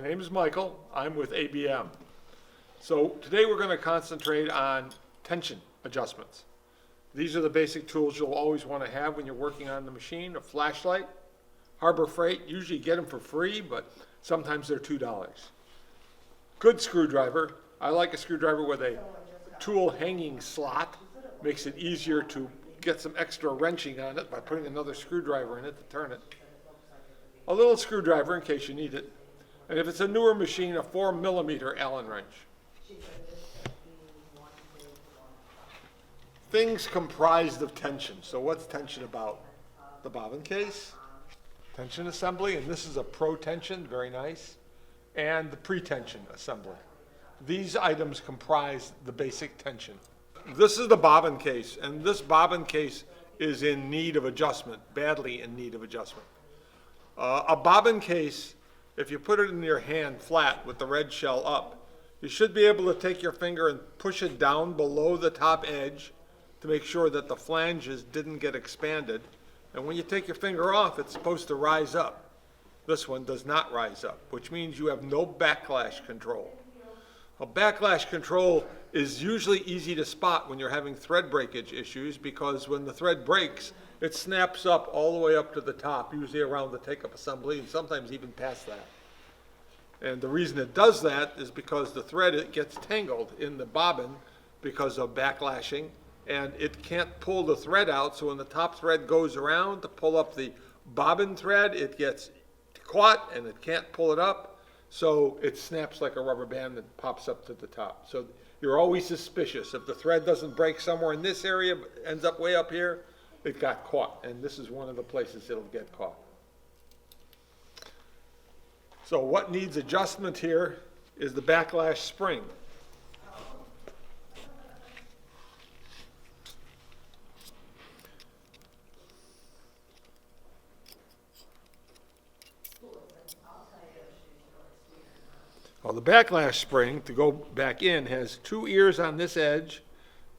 My name is Michael. I'm with ABM. So today we're going to concentrate on tension adjustments. These are the basic tools you'll always want to have when you're working on the machine. A flashlight, Harbor Freight, usually you get them for free, but sometimes they're $2. Good screwdriver. I like a screwdriver with a tool hanging slot. Makes it easier to get some extra wrenching on it by putting another screwdriver in it to turn it. A little screwdriver in case you need it. And if it's a newer machine, a 4mm Allen wrench. Things comprised of tension. So what's tension about? The bobbin case, tension assembly, and this is a pro tension, very nice, and the pre-tension assembly. These items comprise the basic tension. This is the bobbin case, and this bobbin case is in need of adjustment, badly in need of adjustment. A bobbin case, if you put it in your hand flat with the red shell up, you should be able to take your finger and push it down below the top edge to make sure that the flanges didn't get expanded. And when you take your finger off, it's supposed to rise up. This one does not rise up, which means you have no backlash control. A backlash control is usually easy to spot when you're having thread breakage issues, because when the thread breaks, it snaps up all the way up to the top, usually around the take-up assembly, and sometimes even past that. And the reason it does that is because the thread, it gets tangled in the bobbin because of backlashing, and it can't pull the thread out, so when the top thread goes around to pull up the bobbin thread, it gets caught and it can't pull it up, so it snaps like a rubber band that pops up to the top. So you're always suspicious. If the thread doesn't break somewhere in this area, but ends up way up here, it got caught, and this is one of the places it'll get caught. So what needs adjustment here is the backlash spring. Well, the backlash spring, to go back in, has 2 ears on this edge,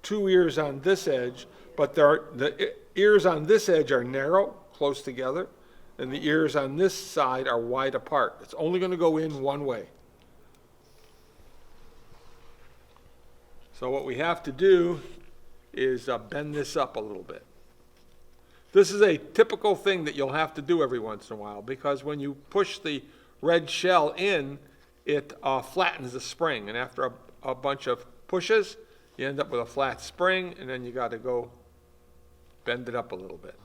2 ears on this edge, but the ears on this edge are narrow, close together, and the ears on this side are wide apart. It's only going to go in one way. So what we have to do is bend this up a little bit. This is a typical thing that you'll have to do every once in a while, because when you push the red shell in, it flattens the spring, and after a bunch of pushes, you end up with a flat spring, and then you got to go bend it up a little bit.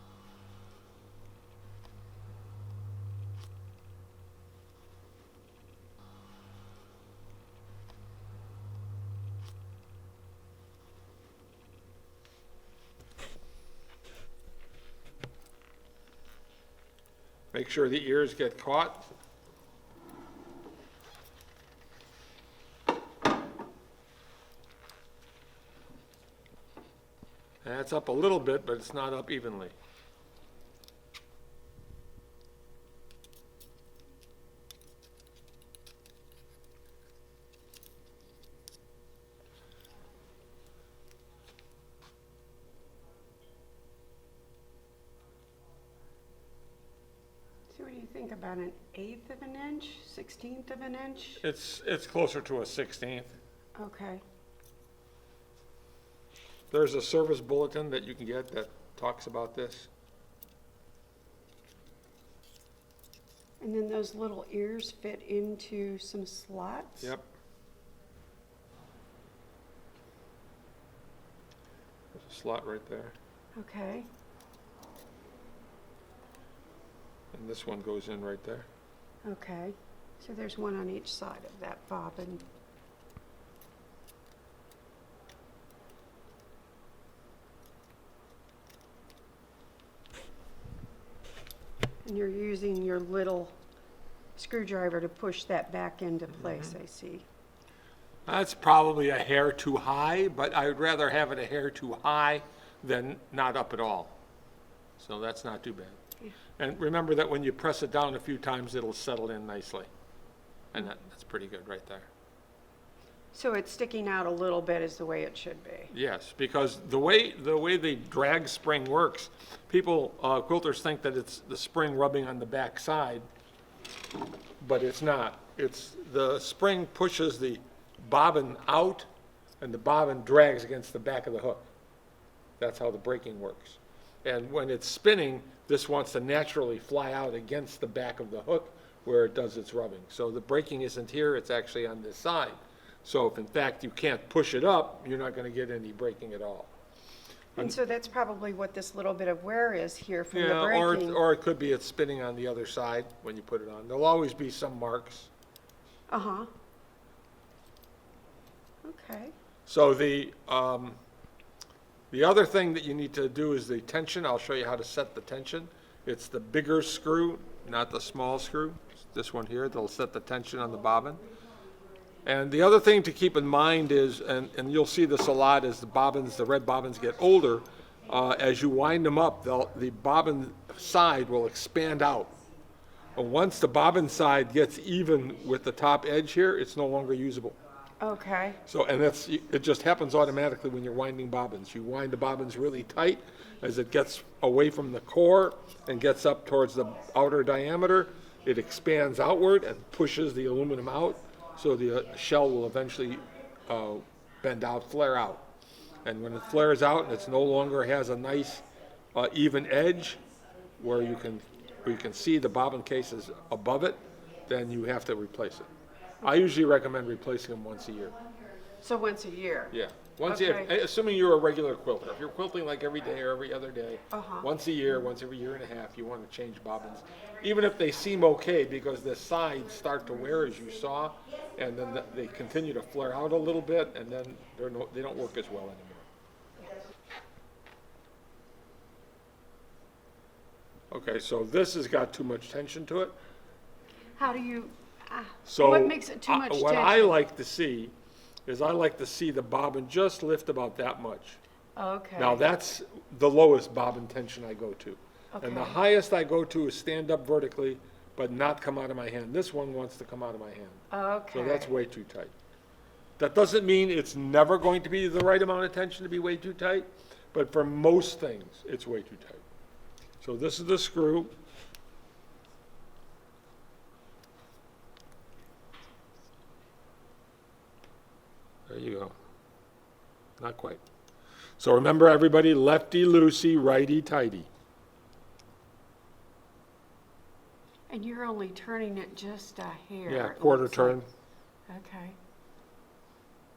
Make sure the ears get caught. That's up a little bit, but it's not up evenly. So what do you think, about an 1/8 of an inch, 1/16 of an inch? It's closer to a 1/16. Okay. There's a service bulletin that you can get that talks about this. And then those little ears fit into some slots? Yep. There's a slot right there. Okay. And this one goes in right there. Okay. So there's one on each side of that bobbin. And you're using your little screwdriver to push that back into place, I see. That's probably a hair too high, but I would rather have it a hair too high than not up at all. So that's not too bad. Yeah. And remember that when you press it down a few times, it'll settle in nicely. And that's pretty good right there. So it's sticking out a little bit is the way it should be. Yes, because the way the drag spring works, people, quilters think that it's the spring rubbing on the back side, but it's not. the spring pushes the bobbin out, and the bobbin drags against the back of the hook. That's how the braking works. And when it's spinning, this wants to naturally fly out against the back of the hook where it does its rubbing. So the braking isn't here, it's actually on this side. So if in fact you can't push it up, you're not going to get any braking at all. And so that's probably what this little bit of wear is here from the Yeah, braking. or it could be it's spinning on the other side when you put it on. There'll always be some marks. Uh-huh. Okay. So the other thing that you need to do is the tension. I'll show you how to set the tension. It's the bigger screw, not the small screw. It's this one here that'll set the tension on the bobbin. And the other thing to keep in mind is, and you'll see this a lot as the red bobbins get older, as you wind them up, the bobbin side will expand out. But once the bobbin side gets even with the top edge here, it's no longer usable. Okay. So, and it just happens automatically when you're winding bobbins. You wind the bobbins really tight as it gets away from the core and gets up towards the outer diameter. It expands outward and pushes the aluminum out, so the shell will eventually bend out, flare out. And when it flares out and it's no longer has a nice even edge where you can see the bobbin cases above it, then you have to replace it. I usually recommend replacing them once a year. So once a year? Yeah, once a year, Okay. assuming you're a regular quilter. If you're quilting like every day or every other day, Uh-huh. once a year, once every year and a half, you want to change bobbins. Even if they seem okay, because the sides start to wear as you saw, and then they continue to flare out a little bit, and then they don't work as well anymore. Okay, so this has got too much tension to it. How do you, So what makes it too much what I tension? like to see is I like to see the bobbin just lift about that much. Okay. Now, that's the lowest bobbin tension I go to. And the Okay. highest I go to is stand up vertically, but not come out of my hand. This one wants to come out of my hand. Okay. So that's way too tight. That doesn't mean it's never going to be the right amount of tension to be way too tight, but for most things, it's way too tight. So this is the screw. There you go. Not quite. So remember, everybody, lefty-loosey, righty-tighty. And you're only turning it just a hair. Yeah, it quarter looks turn. like. Okay.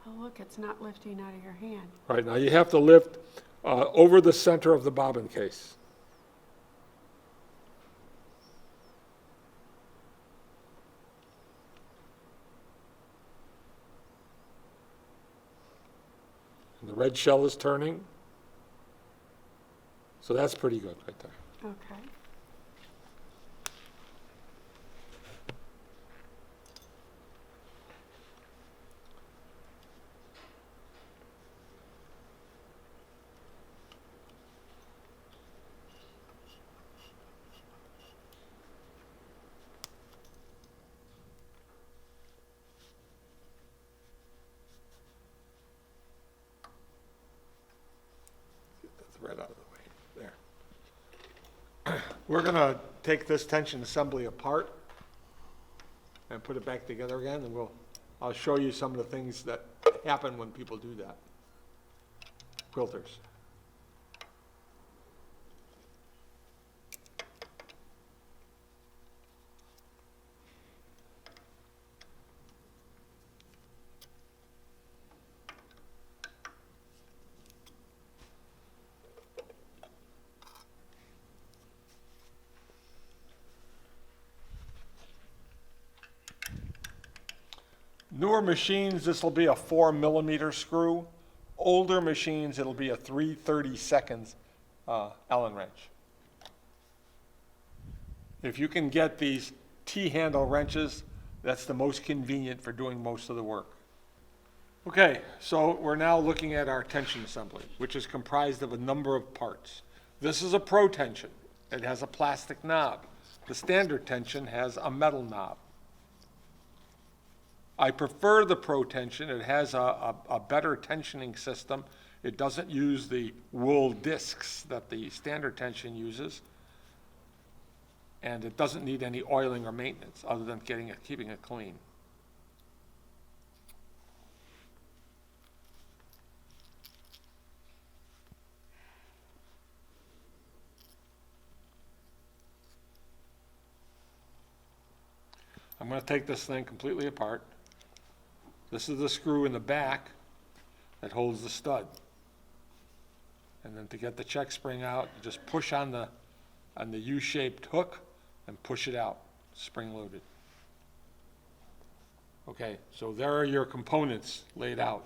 Oh, look, it's not lifting out of your hand. Right, now you have to lift over the center of the bobbin case. And the red shell is turning. So that's pretty good right there. Okay. Get the red out of the way. There. We're going to take this tension assembly apart and put it back together again, and I'll show you some of the things that happen when people do that. Quilters. Newer machines, this will be a 4mm screw. Older machines, it'll be a 3/32 Allen wrench. If you can get these T-handle wrenches, that's the most convenient for doing most of the work. Okay, so we're now looking at our tension assembly, which is comprised of a number of parts. This is a pro tension. It has a plastic knob. The standard tension has a metal knob. I prefer the Pro Tension. It has a better tensioning system. It doesn't use the wool discs that the standard tension uses. And it doesn't need any oiling or maintenance other than keeping it clean. I'm going to take this thing completely apart. This is the screw in the back that holds the stud. And then to get the check spring out, you just push on the U-shaped hook and push it out, spring loaded. Okay, so there are your components laid out.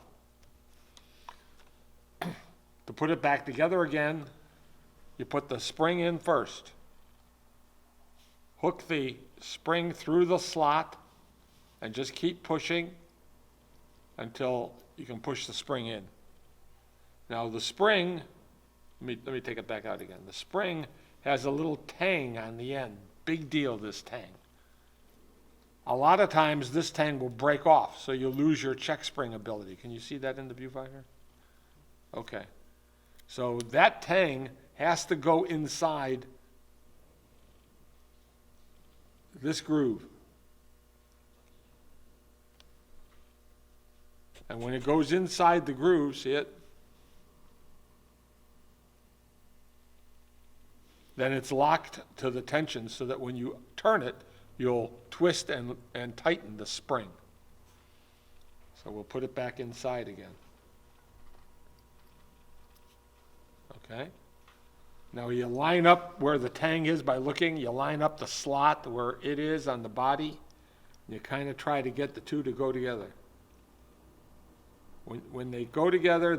To put it back together again, you put the spring in first. Hook the spring through the slot and just keep pushing until you can push the spring in. Now the spring, let me take it back out again. The spring has a little tang on the end. Big deal, this tang. A lot of times this tang will break off, so you'll lose your check spring ability. Can you see that in the viewfinder? Okay. So that tang has to go inside this groove. And when it goes inside the groove, see it? Then it's locked to the tension so that when you turn it, you'll twist and tighten the spring. So we'll put it back inside again. Okay? Now you line up where the tang is by looking. You line up the slot where it is on the body. And you kind of try to get the two to go together. When they go together,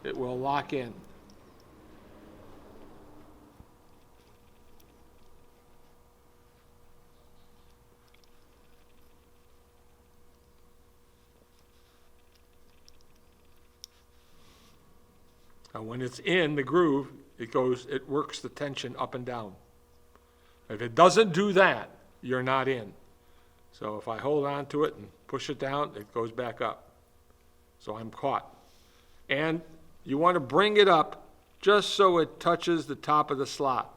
it will lock in. And when it's in the groove, it works the tension up and down. If it doesn't do that, you're not in. So if I hold on to it and push it down, it goes back up. So I'm caught. And you want to bring it up just so it touches the top of the slot.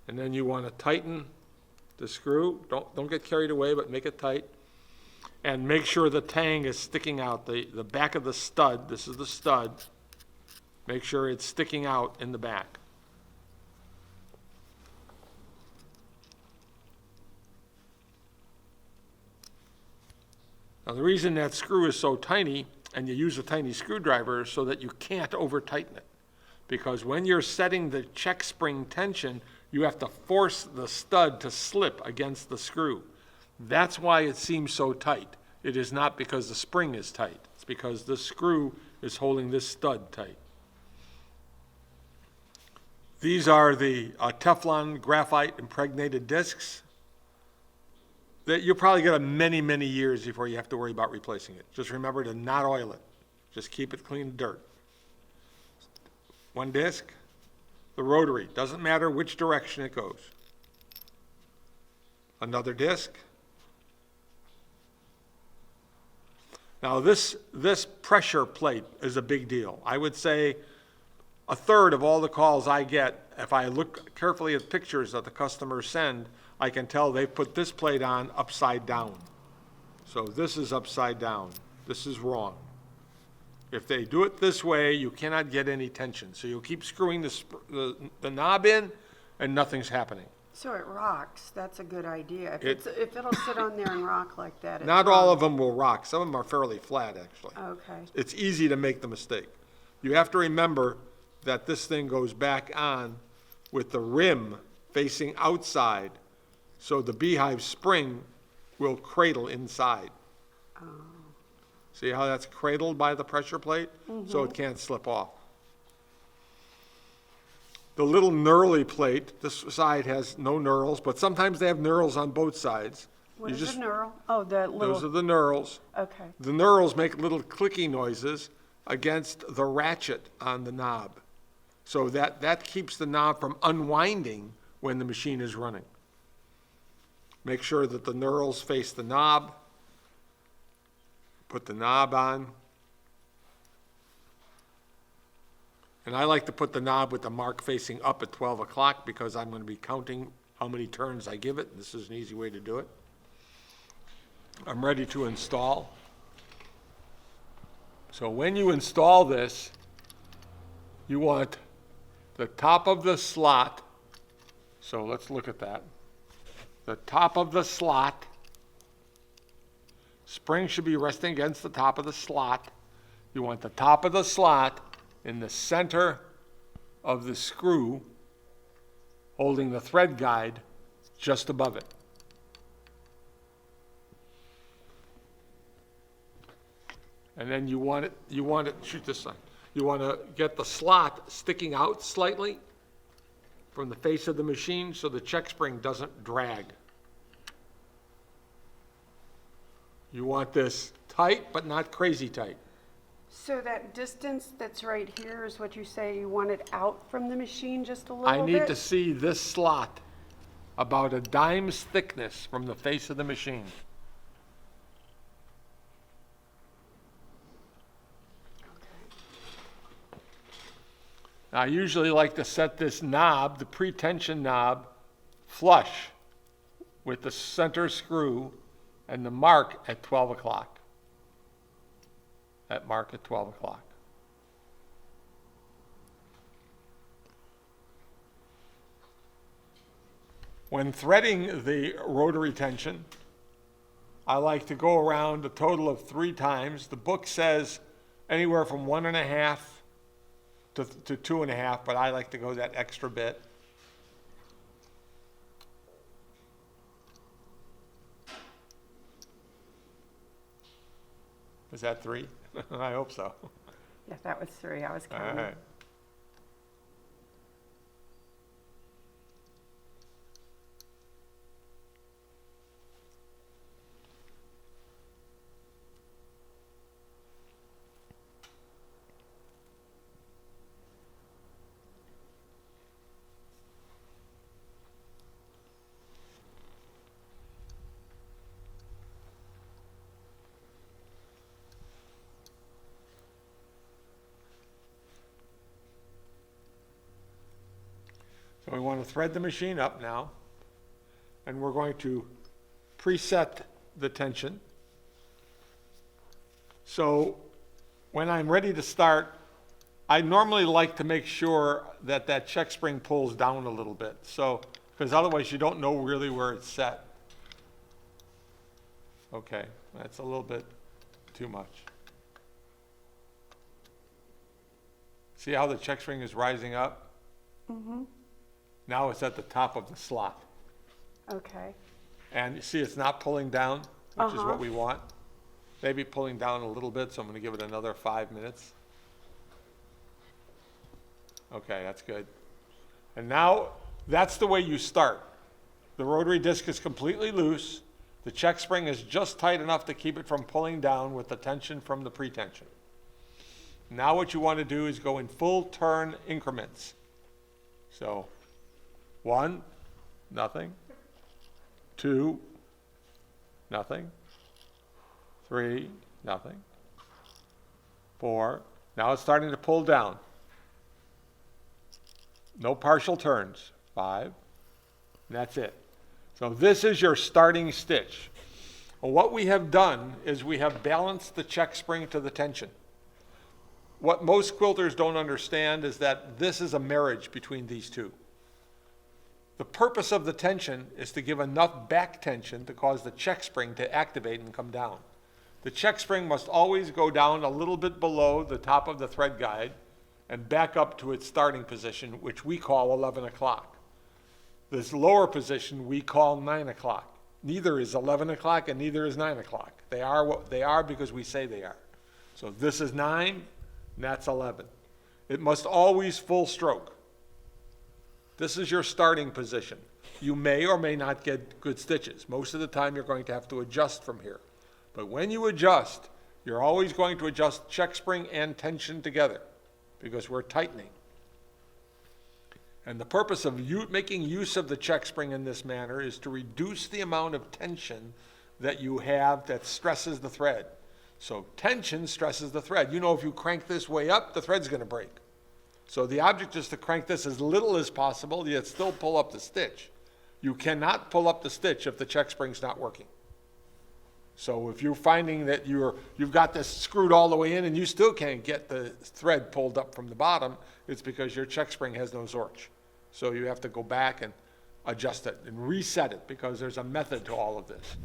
And then you want to tighten the screw. Don't get carried away, but make it tight. And make sure the tang is sticking out. The back of the stud, this is the stud. Make sure it's sticking out in the back. Now the reason that screw is so tiny, and you use a tiny screwdriver, is so that you can't over-tighten it. Because when you're setting the check spring tension, you have to force the stud to slip against the screw. That's why it seems so tight. It is not because the spring is tight. It's because the screw is holding this stud tight. These are the Teflon graphite impregnated discs that you'll probably get many, many years before you have to worry about replacing it. Just remember to not oil it. Just keep it clean of dirt. One disc, the rotary. Doesn't matter which direction it goes. Another disc. Now this pressure plate is a big deal. I would say a third of all the calls I get, if I look carefully at pictures that the customers send, I can tell they put this plate on upside down. So this is upside down. This is wrong. If they do it this way, you cannot get any tension. So you'll keep screwing the knob in and nothing's happening. So it rocks. That's a good idea. If it'll sit on there and rock like that, it's Not wrong. all of them will rock. Some of them are fairly flat, actually. Okay. It's easy to make the mistake. You have to remember that this thing goes back on with the rim facing outside, so the Beehive spring will cradle inside. Oh. See how that's cradled by the pressure plate? So it can't slip off. The little knurly plate, this side has no knurls, but sometimes they have knurls on both sides. What is a knurl? Oh, the little. Those are the knurls. Okay. The knurls make little clicky noises against the ratchet on the knob. So that keeps the knob from unwinding when the machine is running. Make sure that the knurls face the knob. Put the knob on. And I like to put the knob with the mark facing up at 12 o'clock because I'm going to be counting how many turns I give it. This is an easy way to do it. I'm ready to install. So when you install this, you want the top of the slot. So let's look at that. the top of the slot. Spring should be resting against the top of the slot. You want the top of the slot in the center of the screw, holding the thread guide just above it. And then you want it, shoot this side. You want to get the slot sticking out slightly from the face of the machine so the check spring doesn't drag. You want this tight, but not crazy tight. So that distance that's right here is what you say you want it out from the machine just a little I bit? need to see this slot about a dime's thickness from the face of the machine. Now, I usually like to set this knob, the pre-tension knob, flush with the center screw and the mark at 12 o'clock. That mark at 12 o'clock. When threading the rotary tension, I like to go around a total of 3 times. The book says anywhere from 1.5 to 2.5, but I like to go that extra bit. Is that 3? I hope so. Yeah, that was 3. I was All counting. right. So we want to thread the machine up now, and we're going to preset the tension. So when I'm ready to start, I normally like to make sure that that check spring pulls down a little bit. So, because otherwise you don't know really where it's set. Okay, that's a little bit too much. See how the check spring is rising up? Mm-hmm. Now it's at the top of the slot. Okay. And you see it's not pulling down, which is Uh-huh. what we want. Maybe pulling down a little bit, so I'm going to give it another 5 minutes. Okay, that's good. And now that's the way you start. The rotary disc is completely loose. The check spring is just tight enough to keep it from pulling down with the tension from the pre-tension. Now what you want to do is go in full turn increments. So 1, nothing. 2, nothing. 3, nothing. 4, now it's starting to pull down. No partial turns. 5, and that's it. So this is your starting stitch. Well, what we have done is we have balanced the check spring to the tension. What most quilters don't understand is that this is a marriage between these two. The purpose of the tension is to give enough back tension to cause the check spring to activate and come down. The check spring must always go down a little bit below the top of the thread guide and back up to its starting position, which we call 11 o'clock. This lower position we call 9 o'clock. Neither is 11 o'clock and neither is 9 o'clock. They are what they are because we say they are. So this is 9 and that's 11. It must always full stroke. This is your starting position. You may or may not get good stitches. Most of the time you're going to have to adjust from here. But when you adjust, you're always going to adjust check spring and tension together because we're tightening. And the purpose of making use of the check spring in this manner is to reduce the amount of tension that you have that stresses the thread. So tension stresses the thread. You know, if you crank this way up, the thread's going to break. So the object is to crank this as little as possible, yet still pull up the stitch. You cannot pull up the stitch if the check spring's not working. So if you're finding that you've got this screwed all the way in and you still can't get the thread pulled up from the bottom, it's because your check spring has no Zorch. So you have to go back and adjust it and reset it, because there's a method to all of this.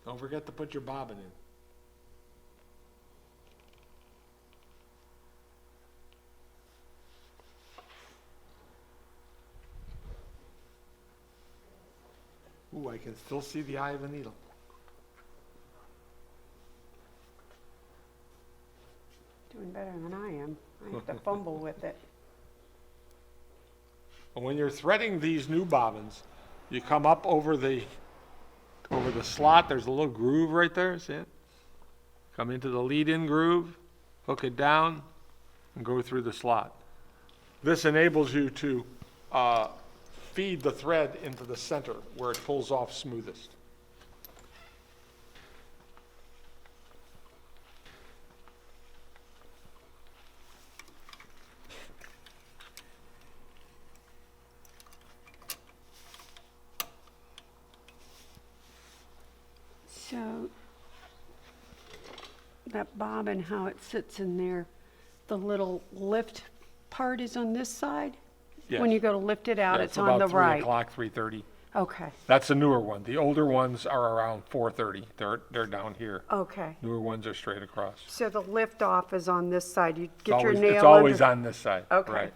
Don't forget to put your bobbin in. Ooh, I can still see the eye of the needle. Doing better than I am. I have to fumble with it. When you're threading these new bobbins, you come up over the slot. There's a little groove right there, see it? Come into the lead-in groove, hook it down, and go through the slot. This enables you to feed the thread into the center where it pulls off smoothest. So that bobbin, how it sits in there, the little lift part is on this side? When Yes. you go to lift it out, Yeah, it's on the about right. 3 o'clock, 3:30. Okay, That's the newer one. The older ones are around 4:30. They're down here. okay. Newer ones are straight across. So the lift off is on this side. You It's get your always, nail it's always under. on this side. Okay. Right.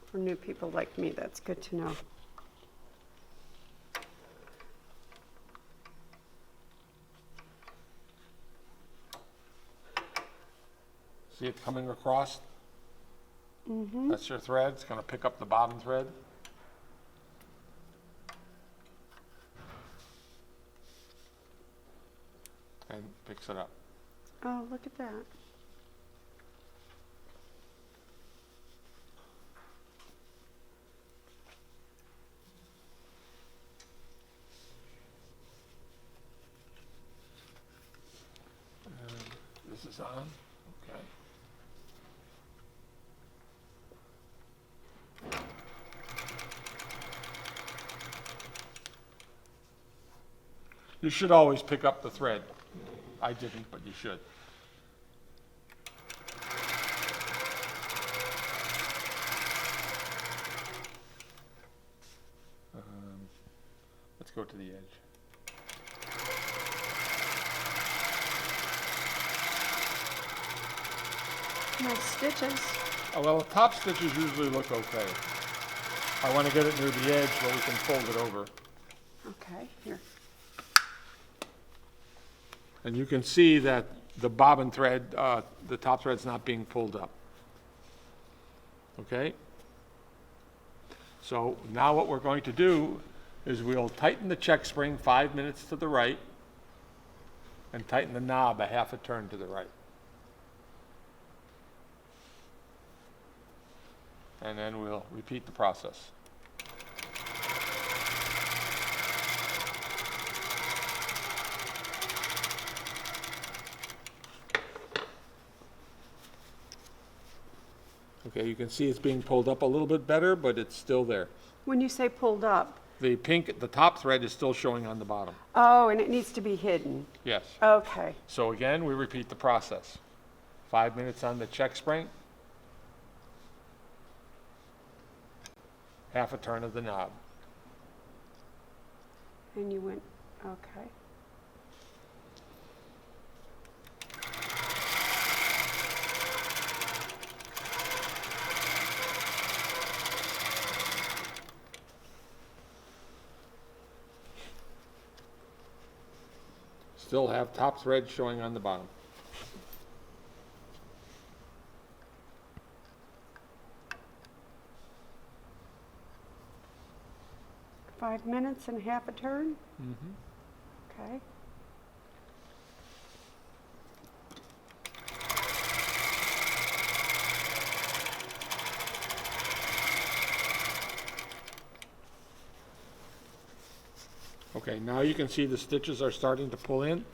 For new people like me, that's good to know. See it coming across? Mm-hmm. That's your thread. It's going to pick up the bottom thread. And picks it up. Oh, look at that. This is on. Okay. You should always pick up the thread. I didn't, but you should. Let's go to the edge. Nice stitches. Oh, well, the top stitches usually look okay. I want to get it near the edge where we can fold it over. Okay, here. And you can see that the bobbin thread, the top thread's not being pulled up. Okay? So now what we're going to do is we'll tighten the check spring 5 minutes to the right and tighten the knob a half a turn to the right. And then we'll repeat the process. Okay, you can see it's being pulled up a little bit better, but it's still there. When you say pulled up, The pink, the top thread is still showing on the bottom. oh, and it needs to be hidden. Yes. Okay. So again, we repeat the process. 5 minutes on the check spring. Half a turn of the knob. And you went, okay. Still have top thread showing on the bottom. Five minutes and half a turn? Okay. Okay, now you can see the stitches are starting to pull in.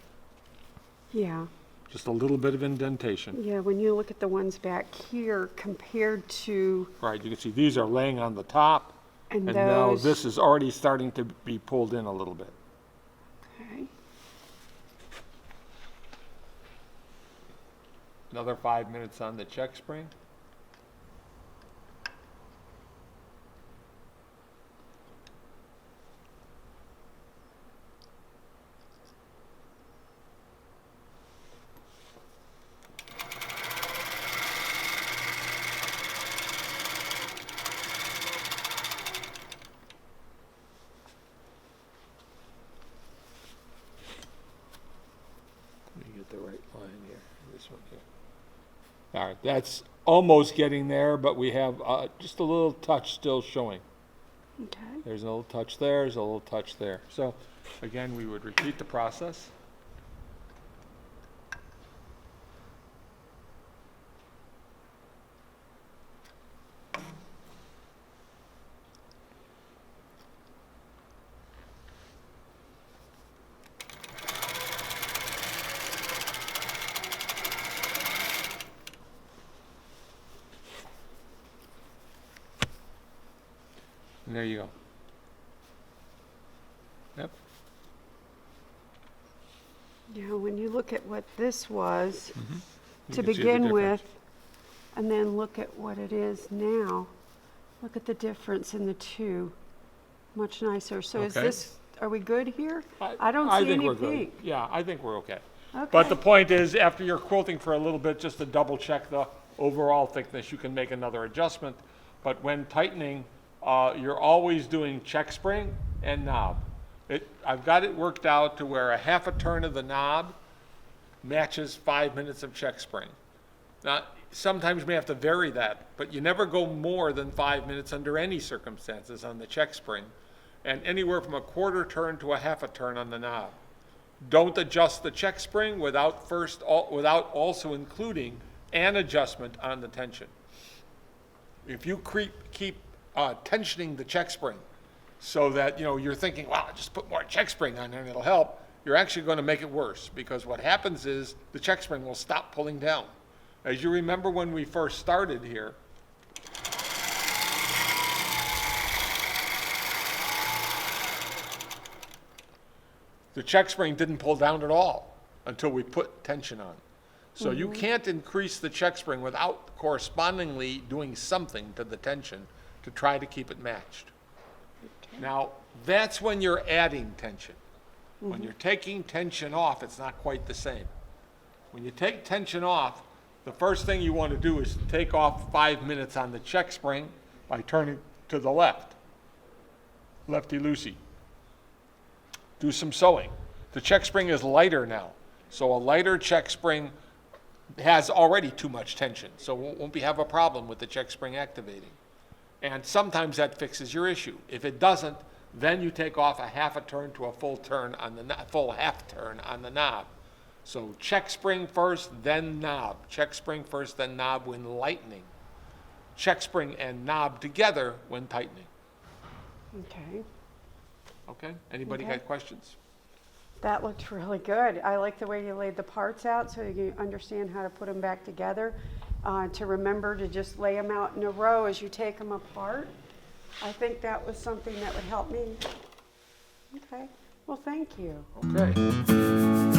Yeah. just a little bit of indentation. Yeah, when you look at the ones back here compared to, Right, you can see these are laying on the top, and and now those. this is already starting to be pulled in a little bit. Okay. Another 5 minutes on the check spring. Let me get the right line here, this one here. All right, that's almost getting there, but we have just a little touch still showing. Okay. There's a little touch there, there's a little touch there. So, again, we would repeat the process. And there you go. Yep. Yeah, when you look at what this was You to can see the begin difference. with, and then look at what it is now, look at the difference in the two. Much nicer. So is Okay. this, are we good here? I don't see think any we're good. pink. Yeah, I think we're okay. Okay. But the point is, after you're quilting for a little bit, just to double check the overall thickness, you can make another adjustment. But when tightening, you're always doing check spring and knob. I've got it worked out to where a half a turn of the knob matches 5 minutes of check spring. Now, sometimes you may have to vary that, but you never go more than 5 minutes under any circumstances on the check spring, and anywhere from a quarter turn to a half a turn on the knob. Don't adjust the check spring without also including an adjustment on the tension. If you keep tensioning the check spring so that, you're thinking, wow, just put more check spring on there and it'll help, you're actually going to make it worse, because what happens is the check spring will stop pulling down. As you remember when we first started here, the check spring didn't pull down at all until we put tension on. So you can't increase the check spring without correspondingly doing something to the tension to try to keep it matched. Now, that's when you're adding tension. When you're taking tension off, it's not quite the same. When you take tension off, the first thing you want to do is take off 5 minutes on the check spring by turning to the left. Lefty-loosey. Do some sewing. The check spring is lighter now, so a lighter check spring has already too much tension, so won't have a problem with the check spring activating. And sometimes that fixes your issue. If it doesn't, then you take off a half a turn to a full turn on the full half turn on the knob. So check spring first, then knob. Check spring first, then knob when lightening. Check spring and knob together when tightening. Okay. Okay? Anybody Okay. got questions? That looked really good. I like the way you laid the parts out so you understand how to put them back together. To remember to just lay them out in a row as you take them apart. I think that was something that would help me. Okay. Well, thank you. Okay.